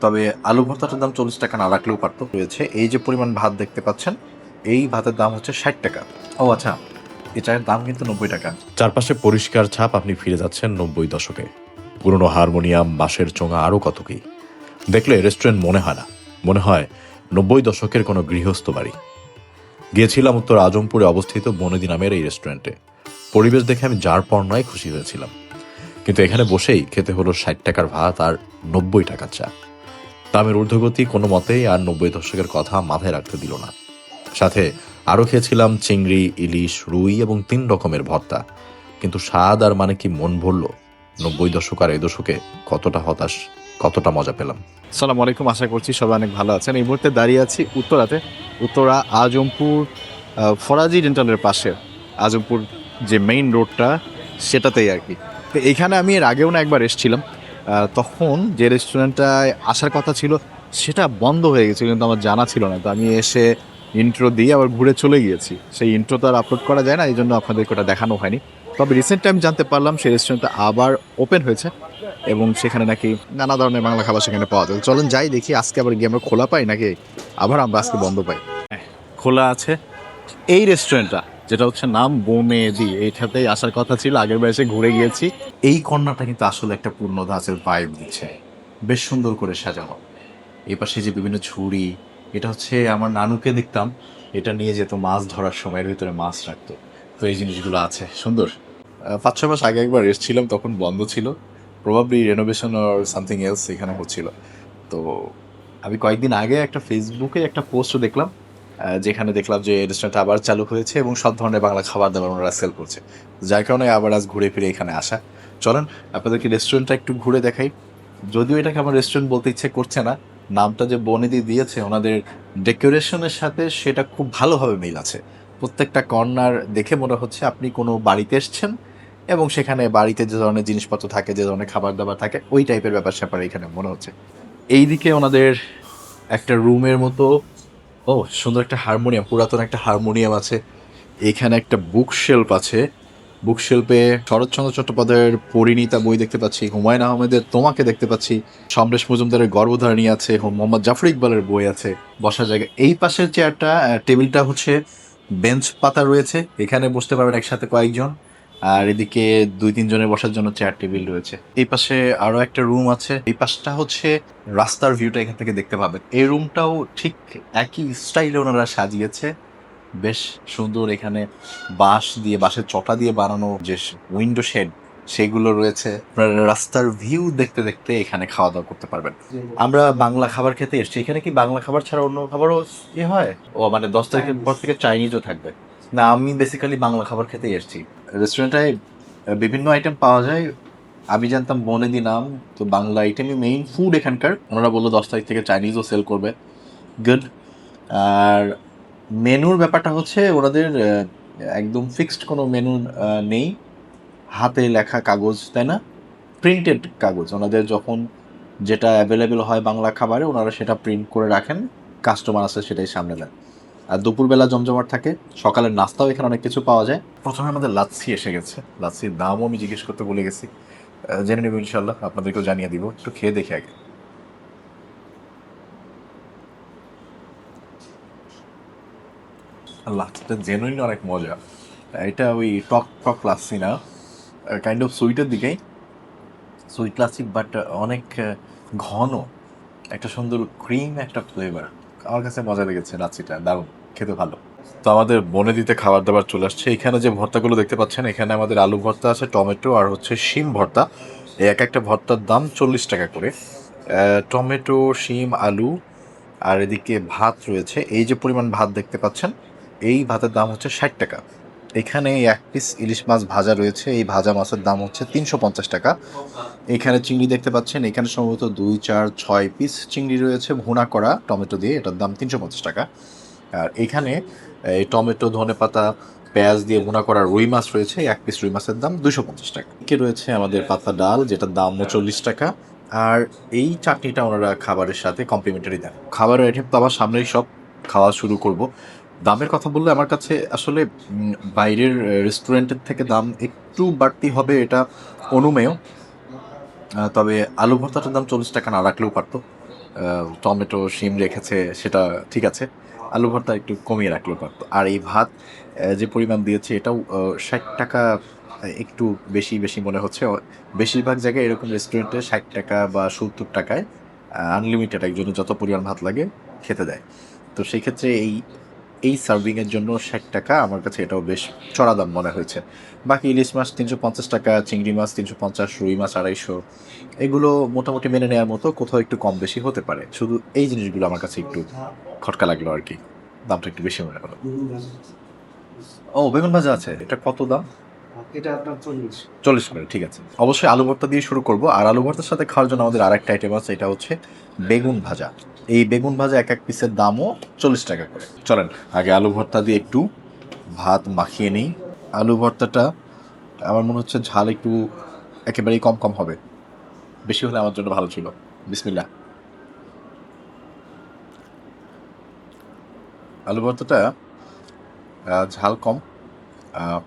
তবে আলু ভর্তাটার দাম 40 টাকা না রাখলেও পারতো। রয়েছে এই যে পরিমাণ ভাত দেখতে পাচ্ছেন, এই ভাতের দাম হচ্ছে 60 টাকা। ও আচ্ছা, এই চায়ের দাম কিন্তু 90 টাকা। চারপাশে পরিষ্কার ছাপ, আপনি ফিরে যাচ্ছেন 90 দশকে। পুরনো হারমোনিয়াম, বাঁশের চোঙা, আরও কত কি। দেখলে রেস্টুরেন্ট মনে হয় না, মনে হয় 90 দশকের কোনো গৃহস্থ বাড়ি। গিয়েছিলাম উত্তর আজমপুরে অবস্থিত বনেদি নামের এই রেস্টুরেন্টে। পরিবেশ দেখে আমি যার পর নয় খুশি হয়েছিলাম, কিন্তু এখানে বসেই খেতে হলো 60 টাকার ভাত আর 90 টাকার চা। দামের ঊর্ধ্বগতি কোনো মতেই আর 90 দশকের কথা মাথায় রাখতে দিল না। সাথে আরও খেয়েছিলাম চিংড়ি, ইলিশ, রুই এবং 3 রকমের ভর্তা। কিন্তু স্বাদ আর মানে কি মন ভরল? 90 দশক আর এই দশকে কতটা হতাশ, কতটা মজা পেলাম। আসসালামু আলাইকুম, আশা করছি সবাই অনেক ভালো আছেন। এই মুহূর্তে দাঁড়িয়ে আছি উত্তরাতে, উত্তরা আজমপুর ফরাজি ডেন্টালের পাশে। আজমপুর যে মেইন রোডটা, সেটাতেই আর কি। তো এইখানে আমি এর আগেও না একবার এসেছিলাম। তখন যে রেস্টুরেন্টটায় আসার কথা ছিল সেটা বন্ধ হয়ে গেছে, কিন্তু আমার জানা ছিল না। তো আমি এসে ইন্ট্রো দিয়ে আবার ঘুরে চলে গিয়েছি। সেই ইন্ট্রো তো আর আপলোড করা যায় না, এই জন্য আপনাদেরকে ওটা দেখানো হয়নি। তবে রিসেন্ট টাইম জানতে পারলাম সেই রেস্টুরেন্টটা আবার ওপেন হয়েছে এবং সেখানে নাকি নানা ধরনের বাংলা খাবার সেখানে পাওয়া যায়। চলেন যাই দেখি আজকে আবার গিয়ে আমরা খোলা পাই নাকি আবার আমরা আজকে বন্ধ পাই। খোলা আছে এই রেস্টুরেন্টটা, যেটা হচ্ছে নাম বোমেদি। এইটাতেই আসার কথা ছিল, আগের বার এসে ঘুরে গিয়েছি। এই কর্নারটা কিন্তু আসলে একটা পূর্ণ ধাঁচের ভাইব দিচ্ছে, বেশ সুন্দর করে সাজানো। এই পাশে যে বিভিন্ন ঝুড়ি, এটা হচ্ছে আমার নানুকে দেখতাম এটা নিয়ে যেত মাছ ধরার সময়, এর ভিতরে মাছ রাখতো। তো এই জিনিসগুলো আছে সুন্দর। 5-6 মাস আগে একবার এসেছিলাম, তখন বন্ধ ছিল। Probably renovation or something else এখানে হচ্ছিল। তো আমি কয়েকদিন আগে একটা ফেসবুকে একটা পোস্ট দেখলাম, যেখানে দেখলাম যে রেস্টুরেন্টটা আবার চালু হয়েছে এবং সব ধরনের বাংলা খাবার দাবার ওনারা সেল করছে। যার কারণে আবার আজ ঘুরে ফিরে এখানে আসা। চলেন আপনাদেরকে রেস্টুরেন্টটা একটু ঘুরে দেখাই। যদিও এটাকে আমার রেস্টুরেন্ট বলতে ইচ্ছে করছে না, নামটা যে বনেদি দিয়েছে ওনাদের ডেকোরেশনের সাথে সেটা খুব ভালোভাবে মিল আছে। প্রত্যেকটা কর্নার দেখে মনে হচ্ছে আপনি কোনো বাড়িতে এসছেন এবং সেখানে বাড়িতে যে ধরনের জিনিসপত্র থাকে, যে ধরনের খাবার দাবার থাকে, ওই টাইপের ব্যাপার স্যাপার এখানে মনে হচ্ছে। এইদিকে ওনাদের একটা রুমের মতো, ও সুন্দর একটা হারমোনিয়াম, পুরাতন একটা হারমোনিয়াম আছে। এখানে একটা বুক শেলফ আছে। বুক শেলফে শরৎচন্দ্র চট্টোপাধ্যায়ের পরিণীতা বই দেখতে পাচ্ছি, হুমায়ুন আহমেদের তোমাকে দেখতে পাচ্ছি, সমরেশ মজুমদারের গর্ভধারিণী আছে, মোহাম্মদ জাফর ইকবালের বই আছে। বসার জায়গা এই পাশের চেয়ারটা, টেবিলটা হচ্ছে বেঞ্চ পাতা রয়েছে, এখানে বসতে পারবেন একসাথে কয়েকজন। আর এদিকে 2-3 জনের বসার জন্য চেয়ার টেবিল রয়েছে। এই পাশে আরো একটা রুম আছে, এই পাশটা হচ্ছে রাস্তার ভিউটা এখান থেকে দেখতে পাবেন। এই রুমটাও ঠিক একই স্টাইলে ওনারা সাজিয়েছে, বেশ সুন্দর। এখানে বাঁশ দিয়ে, বাঁশের চটা দিয়ে বানানো যে উইন্ডো শেড, সেগুলো রয়েছে। আপনার রাস্তার ভিউ দেখতে দেখতে এখানে খাওয়া দাওয়া করতে পারবেন। আমরা বাংলা খাবার খেতে এসেছি, এখানে কি বাংলা খাবার ছাড়া অন্য খাবারও হয়? ও মানে 10 তারিখের পর থেকে চাইনিজও থাকবে? না, আমি বেসিক্যালি বাংলা খাবার খেতেই এসেছি। রেস্টুরেন্টে বিভিন্ন আইটেম পাওয়া যায়। আমি জানতাম বনেদি নাম, তো বাংলা আইটেমই মেইন ফুড এখানকার। ওনারা বললো 10 তারিখ থেকে চাইনিজও সেল করবে। গুড। আর মেনুর ব্যাপারটা হচ্ছে ওনাদের একদম ফিক্সড কোনো মেনু নেই। হাতে লেখা কাগজ, তাই না? প্রিন্টেড কাগজ। ওনাদের যখন যেটা অ্যাভেলেবেল হয় বাংলা খাবারে, ওনারা সেটা প্রিন্ট করে রাখেন, কাস্টমার আসে সেটাই সামনে দেন। আর দুপুরবেলা জমজমাট থাকে, সকালের নাস্তাও এখানে অনেক কিছু পাওয়া যায়। প্রথমে আমাদের লাচ্ছি এসে গেছে, লাচ্ছির দামও আমি জিজ্ঞেস করতে ভুলে গেছি। জেনে নেব ইনশাল্লাহ, আপনাদেরকেও জানিয়ে দিব। একটু খেয়ে দেখি আগে। লাচ্ছিটা জেনুইন অনেক মজা। এটা ওই টক টক লাচ্ছি না, কাইন্ড অফ সুইটের দিকেই, সুইট লাচ্ছি, বাট অনেক ঘন, একটা সুন্দর ক্রিম, একটা ফ্লেভার। আমার কাছে মজা লেগেছে লাচ্ছিটা, দারুণ খেতে, ভালো। তো আমাদের বনেদিতে খাবার দাবার চলে আসছে। এখানে যে ভর্তাগুলো দেখতে পাচ্ছেন, এখানে আমাদের আলু ভর্তা আছে, টমেটো আর হচ্ছে শিম ভর্তা। এই এক একটা ভর্তার দাম 40 টাকা করে। টমেটো, শিম, আলু, আর এদিকে ভাত রয়েছে। এই যে পরিমাণ ভাত দেখতে পাচ্ছেন, এই ভাতের দাম হচ্ছে 60 টাকা। এখানে 1 পিস ইলিশ মাছ ভাজা রয়েছে, এই ভাজা মাছের দাম হচ্ছে 350 টাকা। এখানে চিংড়ি দেখতে পাচ্ছেন, এখানে সম্ভবত 2, 4, 6 পিস চিংড়ি রয়েছে ভুনা করা টমেটো দিয়ে, এটার দাম 350 টাকা। আর এখানে এই টমেটো, ধনেপাতা, পেঁয়াজ দিয়ে ভুনা করা রুই মাছ রয়েছে, 1 পিস রুই মাছের দাম 250 টাকা। একে রয়েছে আমাদের পাতলা ডাল, যেটার দাম 39 টাকা। আর এই চাটনিটা ওনারা খাবারের সাথে কমপ্লিমেন্টারি দেন। খাবারের আইটেম তো আমার সামনেই, সব খাওয়া শুরু করব। দামের কথা বললে আমার কাছে আসলে বাইরের রেস্টুরেন্টের থেকে দাম একটু বাড়তি হবে, এটা অনুমেয়। তবে আলু ভর্তাটার দাম 40 টাকা না রাখলেও পারতো। টমেটো শিম রেখেছে, সেটা ঠিক আছে। আলু ভর্তা একটু কমিয়ে রাখলেও পারতো। আর এই ভাত যে পরিমাণ দিয়েছে এটাও 60 টাকা, একটু বেশি বেশি মনে হচ্ছে। বেশিরভাগ জায়গায় এরকম রেস্টুরেন্টে 60 টাকা বা 70 টাকায় আনলিমিটেড একজনের যত পরিমাণ ভাত লাগে খেতে দেয়। তো সেই ক্ষেত্রে এই এই সার্ভিংয়ের জন্য 60 টাকা আমার কাছে এটাও বেশ চড়া দাম মনে হয়েছে। বাকি ইলিশ মাছ 350 টাকা, চিংড়ি মাছ 350, রুই মাছ 250, এগুলো মোটামুটি মেনে নেওয়ার মতো, কোথাও একটু কম বেশি হতে পারে। শুধু এই জিনিসগুলো আমার কাছে একটু খটকা লাগলো আর কি, দামটা একটু বেশি মনে হলো। ও, বেগুন ভাজা আছে, এটা কত দাম? এটা আপনার 40। 40 করে, ঠিক আছে। অবশ্যই আলু ভর্তা দিয়ে শুরু করব। আর আলু ভর্তার সাথে খাওয়ার জন্য আমাদের আরেকটা আইটেম আছে, এটা হচ্ছে বেগুন ভাজা। এই বেগুন ভাজা এক এক পিসের দামও 40 টাকা করে। চলেন আগে আলু ভর্তা দিয়ে একটু ভাত মাখিয়ে নিই। আলু ভর্তাটা আমার মনে হচ্ছে ঝাল একটু একেবারেই কম কম হবে, বেশি হলে আমার জন্য ভালো ছিল। বিসমিল্লাহ। আলু ভর্তাটা ঝাল কম, আহ,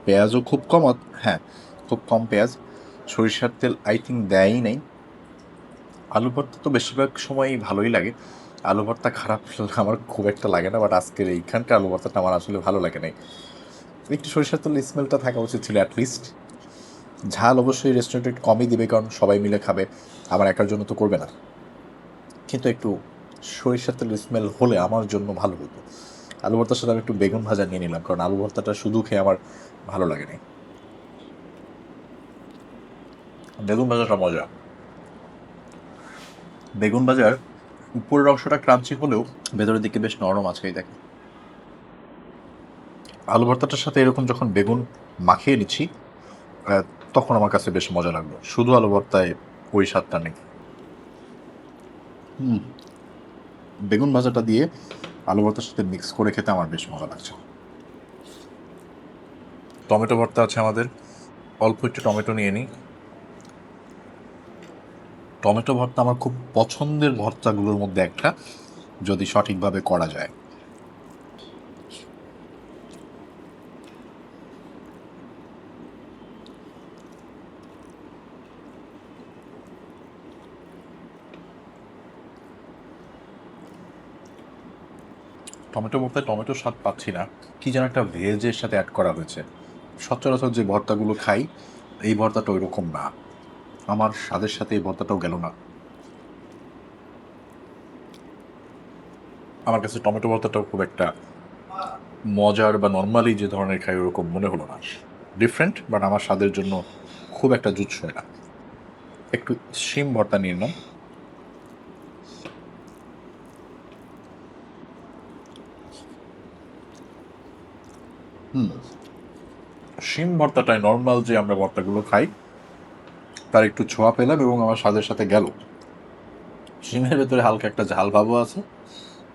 পেঁয়াজও খুব কম, হ্যাঁ খুব কম পেঁয়াজ। সরিষার তেল আই থিঙ্ক দেয়ই নাই। আলু ভর্তা তো বেশিরভাগ সময়ই ভালোই লাগে। আলু ভর্তা খারাপ আমার খুব একটা লাগে না, বাট আজকের এইখানকার আলু ভর্তাটা আমার আসলে ভালো লাগে নাই। একটু সরিষার তেল স্মেলটা থাকা উচিত ছিল অ্যাটলিস্ট। ঝাল অবশ্যই রেস্টুরেন্টে একটু কমই দিবে, কারণ সবাই মিলে খাবে, আমার একার জন্য তো করবে না। কিন্তু একটু সরিষার তেল স্মেল হলে আমার জন্য ভালো হতো। আলু ভর্তার সাথে আমি একটু বেগুন ভাজা নিয়ে নিলাম, কারণ আলু ভর্তাটা শুধু খেয়ে আমার ভালো লাগে নাই। বেগুন ভাজাটা মজা। বেগুন ভাজার উপরের অংশটা ক্রাঞ্চি হলেও ভেতরের দিকে বেশ নরম আছে, এই দেখেন। আলু ভর্তাটার সাথে এরকম যখন বেগুন মাখিয়ে নিচ্ছি, আহ, তখন আমার কাছে বেশ মজা লাগলো। শুধু আলু ভর্তায় ওই স্বাদটা নেই। বেগুন ভাজাটা দিয়ে আলু ভর্তার সাথে মিক্স করে খেতে আমার বেশ মজা লাগছে। টমেটো ভর্তা আছে আমাদের, অল্প একটু টমেটো নিয়ে নিই। টমেটো ভর্তা আমার খুব পছন্দের ভর্তাগুলোর মধ্যে একটা, যদি সঠিকভাবে করা যায়। টমেটো ভর্তায় টমেটোর স্বাদ পাচ্ছি না, কি যেন একটা ভেজের সাথে অ্যাড করা হয়েছে। সচরাচর যে ভর্তাগুলো খাই, এই ভর্তাটা ওই রকম না। আমার স্বাদের সাথে এই ভর্তাটাও গেল না। আমার কাছে টমেটো ভর্তাটাও খুব একটা মজার বা নর্মালি যে ধরনের খাই ওরকম মনে হলো না। ডিফারেন্ট, বাট আমার স্বাদের জন্য খুব একটা জুৎসই না। একটু শিম ভর্তা নিয়ে নাও। শিম ভর্তাটাই নর্মাল যে আমরা ভর্তাগুলো খাই তার একটু ছোঁয়া পেলাম, এবং আমার স্বাদের সাথে গেল। শিমের ভেতরে হালকা একটা ঝাল ভাবও আছে,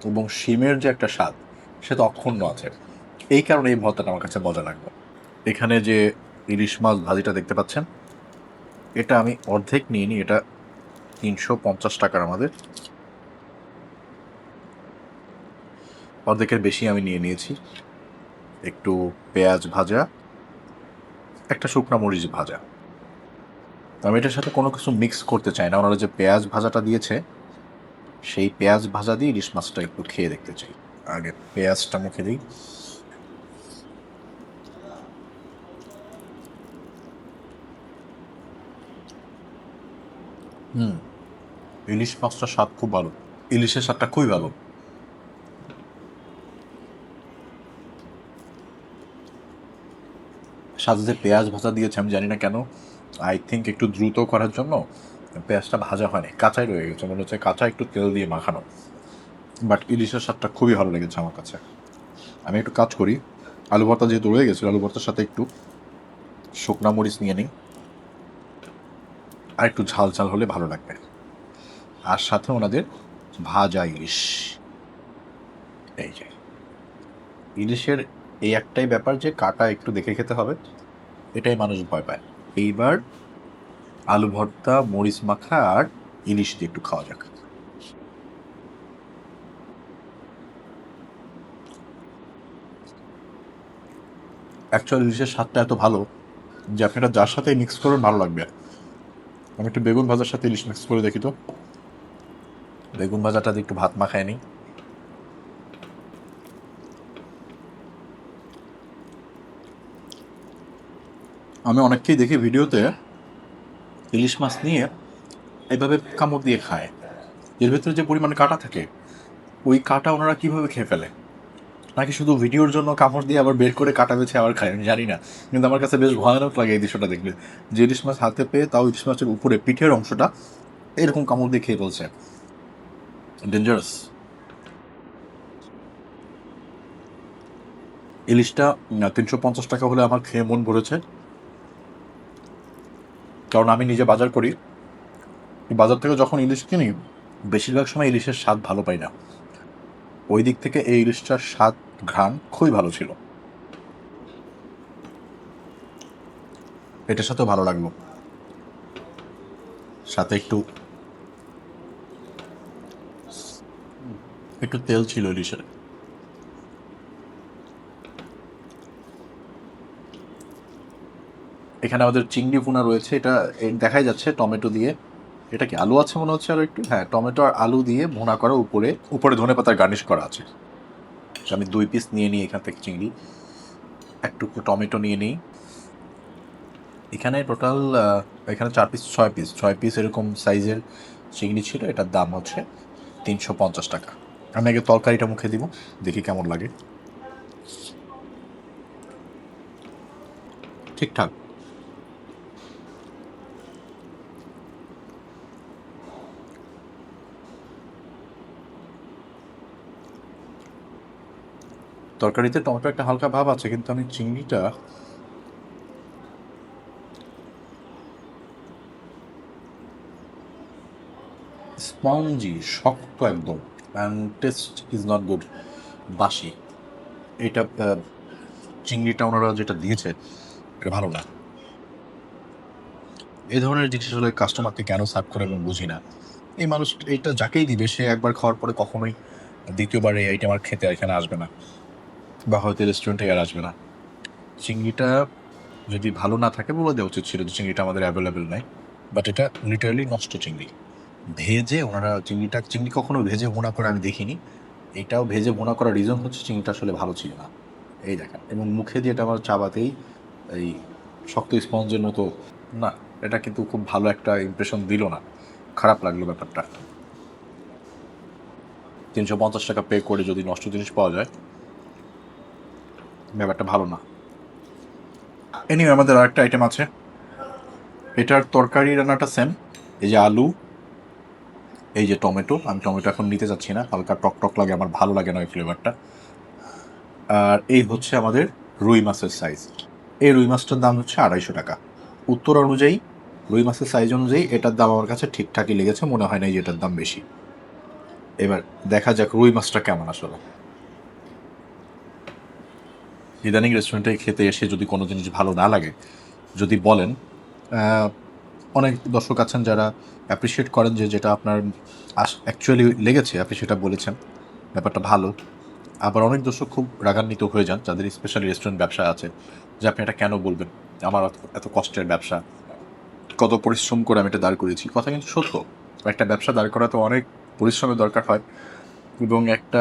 এবং শিমের যে একটা স্বাদ সেটা অক্ষুণ্ণ আছে। এই কারণে এই ভর্তাটা আমার কাছে মজা লাগবে। এখানে যে ইলিশ মাছ ভাজিটা দেখতে পাচ্ছেন, এটা আমি অর্ধেক নিয়ে নিই। এটা 350 টাকার আমাদের, অর্ধেকের বেশি আমি নিয়ে নিয়েছি। একটু পেঁয়াজ ভাজা, একটা শুকনো মরিচ ভাজা। আমি এটার সাথে কোনো কিছু মিক্স করতে চাই না। ওনারা যে পেঁয়াজ ভাজাটা দিয়েছে, সেই পেঁয়াজ ভাজা দিয়ে ইলিশ মাছটা একটু খেয়ে দেখতে চাই। আগে পেঁয়াজটা মুখে দিই। ইলিশ মাছটার স্বাদ খুব ভালো, ইলিশের স্বাদটা খুবই ভালো। সাথে যে পেঁয়াজ ভাজা দিয়েছে, আমি জানি না কেন, আই থিঙ্ক একটু দ্রুত করার জন্য পেঁয়াজটা ভাজা হয়নি, কাঁচাই রয়ে গেছে, মনে হচ্ছে কাঁচা একটু তেল দিয়ে মাখানো। বাট ইলিশের স্বাদটা খুবই ভালো লেগেছে আমার কাছে। আমি একটু কাজ করি, আলু ভর্তা যেহেতু রয়ে গেছে, আলু ভর্তার সাথে একটু শুকনা মরিচ নিয়ে নিই, আর একটু ঝাল ঝাল হলে ভালো লাগবে। আর সাথে ওনাদের ভাজা ইলিশ। এই যে ইলিশের এই একটাই ব্যাপার যে কাটা একটু দেখে খেতে হবে, এটাই মানুষ ভয় পায়। এইবার আলু ভর্তা, মরিচ মাখা আর ইলিশ দিয়ে একটু খাওয়া যাক। অ্যাকচুয়ালি ইলিশের স্বাদটা এত ভালো যে আপনি এটা যার সাথে মিক্স করবেন ভালো লাগবে। আমি একটু বেগুন ভাজার সাথে ইলিশ মিক্স করে দেখি তো। বেগুন ভাজাটা দিয়ে একটু ভাত মাখায় নিই। আমি অনেককেই দেখি ভিডিওতে ইলিশ মাছ নিয়ে এইভাবে কামড় দিয়ে খায়। এর ভেতরে যে পরিমাণ কাঁটা থাকে, ওই কাঁটা ওনারা কিভাবে খেয়ে ফেলে, নাকি শুধু ভিডিওর জন্য কামড় দিয়ে আবার বের করে কাটা বেছে আবার খায়, আমি জানি না। কিন্তু আমার কাছে বেশ ভয়ানক লাগে এই দৃশ্যটা দেখলে, যে ইলিশ মাছ হাতে পেয়ে তাও ইলিশ মাছের উপরে পিঠের অংশটা এরকম কামড় দিয়ে খেয়ে ফেলছে। ডেঞ্জারাস। ইলিশটা 350 টাকা হলে আমার খেয়ে মন ভরেছে, কারণ আমি নিজে বাজার করি। বাজার থেকে যখন ইলিশ কিনি, বেশিরভাগ সময় ইলিশের স্বাদ ভালো পাই না। ওই দিক থেকে এই ইলিশটার স্বাদ, ঘ্রাণ খুবই ভালো ছিল। এটার সাথেও ভালো লাগলো, সাথে একটু একটু তেল ছিল ইলিশের। এখানে আমাদের চিংড়ি ভুনা রয়েছে, এটা দেখাই যাচ্ছে টমেটো দিয়ে। এটা কি আলু আছে মনে হচ্ছে, আর একটু, হ্যাঁ, টমেটো আর আলু দিয়ে ভুনা করা, উপরে উপরে ধনেপাতার গার্নিশ করা আছে। আমি 2 পিস নিয়ে নিই এখান থেকে চিংড়ি, একটু টমেটো নিয়ে নিই। এখানে টোটাল এখানে 4 পিস 6 পিস 6 পিস এরকম সাইজের চিংড়ি ছিল। এটার দাম হচ্ছে 350 টাকা। আমি আগে তরকারিটা মুখে দিব, দেখি কেমন লাগে। ঠিকঠাক। তরকারিতে টমেটো একটা হালকা ভাব আছে, কিন্তু আমি চিংড়িটা স্পঞ্জি, শক্ত একদম, and test is not good, বাসি। এটা চিংড়িটা ওনারা যেটা দিয়েছে এটা ভালো না। এই ধরনের জিনিস আসলে কাস্টমারকে কেন সার্ভ করে আমি বুঝি না। এই মানুষ এইটা যাকেই দিবে সে একবার খাওয়ার পরে কখনোই দ্বিতীয়বার এই আইটেম আর খেতে এখানে আসবে না, বা হয়তো রেস্টুরেন্টে আর আসবে না। চিংড়িটা যদি ভালো না থাকে বলে দেওয়া উচিত ছিল যে চিংড়িটা আমাদের অ্যাভেলেবেল নাই, বাট এটা লিটারালি নষ্ট চিংড়ি। ভেজে ওনারা চিংড়ি কখনো ভেজে ভুনা করে আমি দেখিনি। এটাও ভেজে ভুনা করার রিজন হচ্ছে চিংড়িটা আসলে ভালো ছিল না। এই দেখেন, এবং মুখে দিয়ে এটা আমার চাবাতেই এই শক্ত স্পঞ্জের মতো, না, এটা কিন্তু খুব ভালো একটা ইমপ্রেশন দিল না, খারাপ লাগলো ব্যাপারটা। 350 টাকা পে করে যদি নষ্ট জিনিস পাওয়া যায়, ব্যাপারটা ভালো না। এনিওয়ে, আমাদের আরেকটা আইটেম আছে। এটার তরকারি রান্নাটা সেম। এই যে আলু, এই যে টমেটো, আমি টমেটো এখন নিতে যাচ্ছি না, হালকা টক টক লাগে, আমার ভালো লাগে না ওই ফ্লেভারটা। আর এই হচ্ছে আমাদের রুই মাছের সাইজ। এই রুই মাছটার দাম হচ্ছে 250 টাকা। উত্তর অনুযায়ী, রুই মাছের সাইজ অনুযায়ী এটার দাম আমার কাছে ঠিকঠাকই লেগেছে, মনে হয় না যে এটার দাম বেশি। এবার দেখা যাক রুই মাছটা কেমন আসলে। ইদানিং রেস্টুরেন্টে খেতে এসে যদি কোনো জিনিস ভালো না লাগে, যদি বলেন, অনেক দর্শক আছেন যারা অ্যাপ্রিসিয়েট করেন যে যেটা আপনার অ্যাকচুয়ালি লেগেছে, আপনি সেটা বলেছেন, ব্যাপারটা ভালো। আবার অনেক দর্শক খুব রাগান্বিত হয়ে যান, যাদের স্পেশালি রেস্টুরেন্ট ব্যবসা আছে, যে আপনি এটা কেন বলবেন, আমার এত কষ্টের ব্যবসা, কত পরিশ্রম করে আমি এটা দাঁড় করেছি। কথা কিন্তু সত্য, একটা ব্যবসা দাঁড় করাতে অনেক পরিশ্রমের দরকার হয়, এবং একটা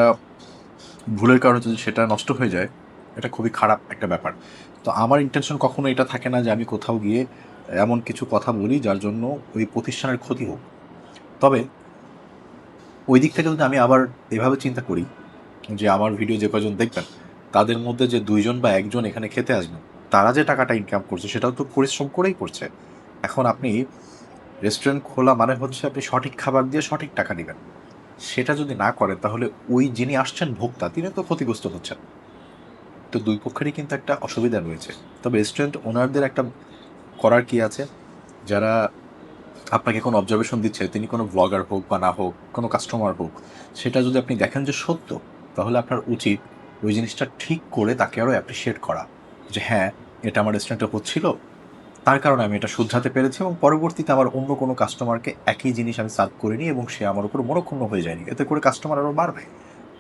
ভুলের কারণে যদি সেটা নষ্ট হয়ে যায়, এটা খুবই খারাপ একটা ব্যাপার। তো আমার ইন্টেনশন কখনো এটা থাকে না যে আমি কোথাও গিয়ে এমন কিছু কথা বলি যার জন্য ওই প্রতিষ্ঠানের ক্ষতি হোক। তবে ওই দিক থেকে যদি আমি আবার এভাবে চিন্তা করি যে আমার ভিডিও যে কজন দেখবেন, তাদের মধ্যে যে 2জন বা 1জন এখানে খেতে আসবেন, তারা যে টাকাটা ইনকাম করছে সেটাও তো পরিশ্রম করেই করছে। এখন আপনি রেস্টুরেন্ট খোলা মানে হচ্ছে আপনি সঠিক খাবার দিয়ে সঠিক টাকা নেবেন। সেটা যদি না করেন, তাহলে ওই যিনি আসছেন ভোক্তা, তিনি তো ক্ষতিগ্রস্ত হচ্ছেন। তো দুই পক্ষেরই কিন্তু একটা অসুবিধা রয়েছে। তবে রেস্টুরেন্ট ওনারদের একটা করার কি আছে, যারা আপনাকে কোনো অবজারভেশন দিচ্ছে, তিনি কোনো ব্লগার হোক বা না হোক, কোনো কাস্টমার হোক, সেটা যদি আপনি দেখেন যে সত্য, তাহলে আপনার উচিত ওই জিনিসটা ঠিক করে তাকে আরও অ্যাপ্রিসিয়েট করা, যে হ্যাঁ, এটা আমার রেস্টুরেন্টে হচ্ছিল, তার কারণে আমি এটা শুধরাতে পেরেছি, এবং পরবর্তীতে আমার অন্য কোনো কাস্টমারকে একই জিনিস আমি সার্ভ করিনি এবং সে আমার উপর মনক্ষুণ্ণ হয়ে যায়নি, এতে করে কাস্টমার আরও বাড়বে।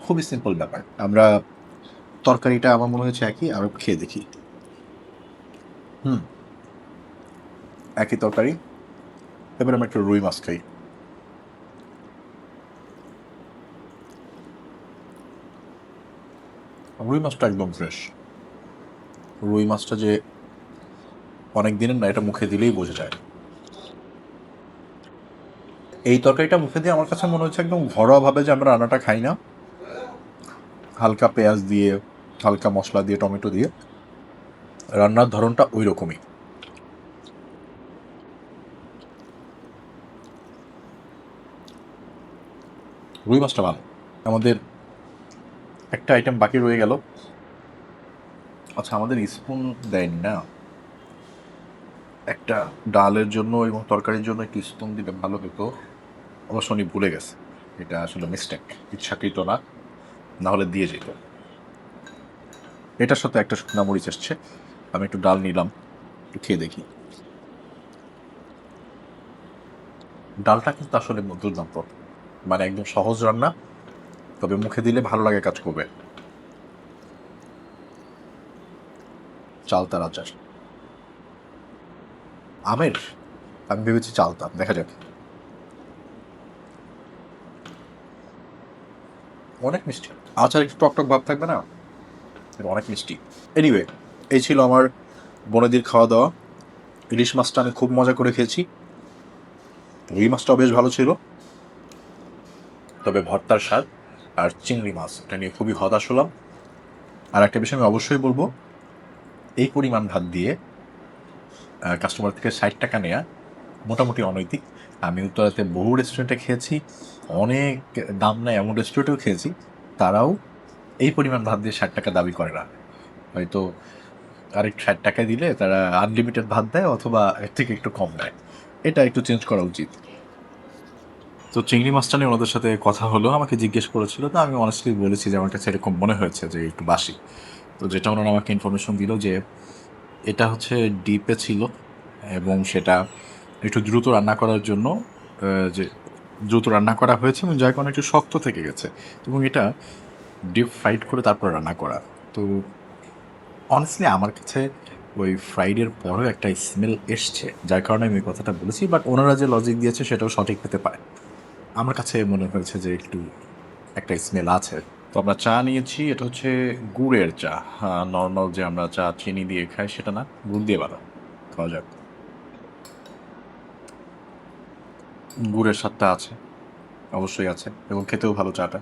খুবই সিম্পল ব্যাপার। আমরা তরকারিটা আমার মনে হয়েছে একই, আমি খেয়ে দেখি। একই তরকারি। এবার আমি একটা রুই মাছ খাই। রুই মাছটা একদম ফ্রেশ। রুই মাছটা যে অনেক দিনের না, এটা মুখে দিলেই বোঝা যায়। এই তরকারিটা মুখে দিয়ে আমার কাছে মনে হচ্ছে একদম ঘরোয়াভাবে যে আমরা রান্নাটা খাই না, হালকা পেঁয়াজ দিয়ে, হালকা মশলা দিয়ে, টমেটো দিয়ে রান্নার ধরনটা ওই রকমই। রুই মাছটা ভালো। আমাদের একটা আইটেম বাকি রয়ে গেল। আচ্ছা, আমাদের স্পুন দেয়নি না। একটা ডালের জন্য এবং তরকারির জন্য একটি স্পুন দিলে ভালো হতো, অবশ্য উনি ভুলে গেছে। এটা আসলে মিস্টেক, ইচ্ছাকৃত না, না হলে দিয়ে যেত। এটার সাথে একটা শুকনা মরিচ আসছে। আমি একটু ডাল নিলাম, একটু খেয়ে দেখি। ডালটা কিন্তু আসলে দুর্দান্ত, মানে একদম সহজ রান্না, তবে মুখে দিলে ভালো লাগে, কাজ করবে। চালতার আচার আমের, আমি ভেবেছি চালতা, দেখা যাক। অনেক মিষ্টি আচার, একটু টক টক ভাব থাকবে না, এটা অনেক মিষ্টি। এনিওয়ে, এই ছিল আমার বনেদির খাওয়া দাওয়া। ইলিশ মাছটা আমি খুব মজা করে খেয়েছি, রুই মাছটাও বেশ ভালো ছিল, তবে ভর্তার স্বাদ আর চিংড়ি মাছ এটা নিয়ে খুবই হতাশ হলাম। আর একটা বিষয় আমি অবশ্যই বলবো, এই পরিমাণ ভাত দিয়ে কাস্টমার থেকে 60 টাকা নেওয়া মোটামুটি অনৈতিক। আমি উত্তরাতে বহু রেস্টুরেন্টে খেয়েছি, অনেক দাম নেয় এমন রেস্টুরেন্টেও খেয়েছি, তারাও এই পরিমাণ ভাত দিয়ে 60 টাকা দাবি করে না। হয়তো আরেকটু 60 টাকায় দিলে তারা আনলিমিটেড ভাত দেয়, অথবা এর থেকে একটু কম দেয়। এটা একটু চেঞ্জ করা উচিত। তো চিংড়ি মাছটা নিয়ে ওনাদের সাথে কথা হলো, আমাকে জিজ্ঞেস করেছিল, তো আমি অনেস্টলি বলেছি যে আমার কাছে এরকম মনে হয়েছে যে একটু বাসি। তো যেটা ওনারা আমাকে ইনফরমেশন দিল যে এটা হচ্ছে ডিপে ছিল, এবং সেটা একটু দ্রুত রান্না করার জন্য যে দ্রুত রান্না করা হয়েছে, এবং যার কারণে একটু শক্ত থেকে গেছে, এবং এটা ডিপ ফ্রাইড করে তারপর রান্না করা। তো অনেস্টলি আমার কাছে ওই ফ্রাইডের পরেও একটা স্মেল এসছে, যার কারণে আমি এই কথাটা বলেছি। বাট ওনারা যে লজিক দিয়েছে সেটাও সঠিক হতে পারে। আমার কাছে মনে হয়েছে যে একটু একটা স্মেল আছে। তো আমরা চা নিয়েছি, এটা হচ্ছে গুড়ের চা। হ্যাঁ, নর্মাল যে আমরা চা চিনি দিয়ে খাই সেটা না, গুড় দিয়ে বানানো। খাওয়া যাক। গুড়ের স্বাদটা আছে, অবশ্যই আছে, এবং খেতেও ভালো চাটা।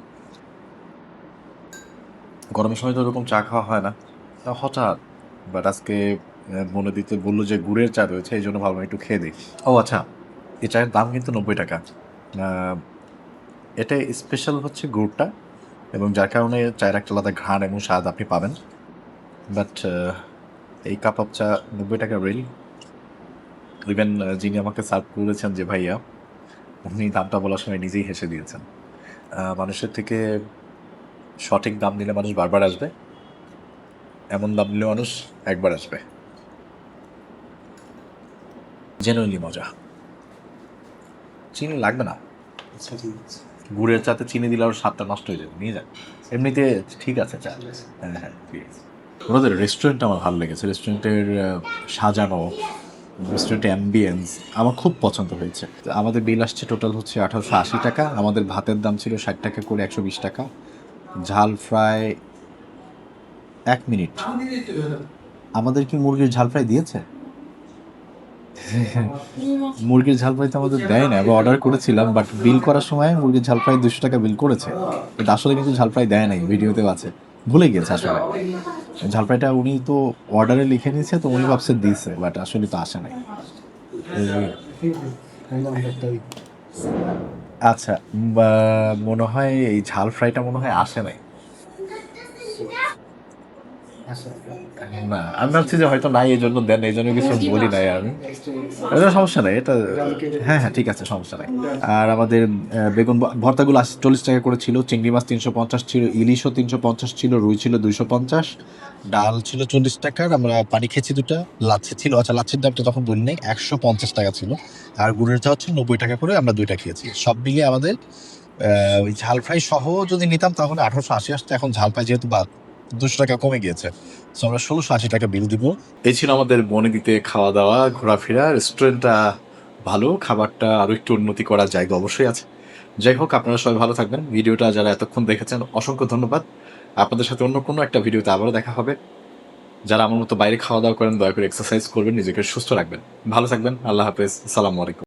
গরমের সময় তো ওরকম চা খাওয়া হয় না, তা হঠাৎ বাট আজকে মনে দিতে বললো যে গুড়ের চা রয়েছে, এই জন্য ভাবলাম একটু খেয়ে দেখি। ও আচ্ছা, এই চায়ের দাম কিন্তু 90 টাকা। এটা স্পেশাল হচ্ছে গুড়টা, এবং যার কারণে চায়ের একটা আলাদা ঘ্রাণ এবং স্বাদ আপনি পাবেন। বাট এই কাপ অফ চা 90 টাকা রিল। ইভেন যিনি আমাকে সার্ভ করেছেন যে ভাইয়া, উনি দামটা বলার সময় নিজেই হেসে দিয়েছেন। মানুষের থেকে সঠিক দাম দিলে মানুষ বারবার আসবে, এমন দাম দিলে মানুষ একবার আসবে। জেনুইনলি মজা। চিনি লাগবে না, আচ্ছা ঠিক আছে। গুড়ের চাতে চিনি দিলে আর স্বাদটা নষ্ট হয়ে যাবে, নিয়ে যান। এমনিতে ঠিক আছে চা। হ্যাঁ হ্যাঁ, ঠিক আছে। ওনাদের রেস্টুরেন্ট আমার ভালো লেগেছে, রেস্টুরেন্টের সাজানো, রেস্টুরেন্টের অ্যাম্বিয়েন্স আমার খুব পছন্দ হয়েছে। তো আমাদের বিল আসছে টোটাল হচ্ছে 1880 টাকা। আমাদের ভাতের দাম ছিল 60 টাকা করে, 120 টাকা। ঝাল ফ্রাই 1 মিনিট, আমাদের কি মুরগির ঝাল ফ্রাই দিয়েছে? মুরগির ঝাল ফ্রাই তো আমাদের দেয় না, আমরা অর্ডার করেছিলাম, বাট বিল করার সময় মুরগির ঝাল ফ্রাই 200 টাকা বিল করেছে, কিন্তু আসলে কিন্তু ঝাল ফ্রাই দেয় নাই, ভিডিওতেও আছে, ভুলে গিয়েছে আসলে। ঝাল ফ্রাইটা উনি তো অর্ডারে লিখে নিয়েছে, তো উনি ভাবছে দিয়েছে, বাট আসলে তো আসে নাই। আচ্ছা, মনে হয় এই ঝাল ফ্রাইটা মনে হয় আসে নাই। আচ্ছা না, আমি ভাবছি যে হয়তো নাই, এই জন্য দেন, এই জন্য কিছু বলি নাই আমি। এটা সমস্যা নাই, এটা হ্যাঁ হ্যাঁ ঠিক আছে, সমস্যা নাই। আর আমাদের বেগুন ভর্তাগুলো 40 টাকা করে ছিল, চিংড়ি মাছ 350 ছিল, ইলিশও 350 ছিল, রুই ছিল 250, ডাল ছিল 40 টাকার, আমরা পানি খেয়েছি দুটা, লাচ্ছি ছিল, আচ্ছা লাচ্ছির দামটা তখন বলি নাই, 150 টাকা ছিল। আর গুড়ের চা হচ্ছে 90 টাকা করে, আমরা দুইটা খেয়েছি। সব মিলিয়ে আমাদের ওই ঝাল ফ্রাই সহ যদি নিতাম তাহলে 1880 আসতো, এখন ঝাল ফ্রাই যেহেতু বাদ 200 টাকা কমে গিয়েছে, সো আমরা 1680 টাকা বিল দিব। এই ছিল আমাদের বনেদিতে খাওয়া দাওয়া, ঘোরাফেরা। রেস্টুরেন্টটা ভালো, খাবারটা আরও একটু উন্নতি করার জায়গা অবশ্যই আছে। যাই হোক, আপনারা সবাই ভালো থাকবেন। ভিডিওটা যারা এতক্ষণ দেখেছেন অসংখ্য ধন্যবাদ। আপনাদের সাথে অন্য কোনো একটা ভিডিওতে আবারও দেখা হবে। যারা আমার মতো বাইরে খাওয়া দাওয়া করেন দয়া করে এক্সারসাইজ করবেন, নিজেকে সুস্থ রাখবেন, ভালো থাকবেন। আল্লাহ হাফেজ, আসসালামু আলাইকুম।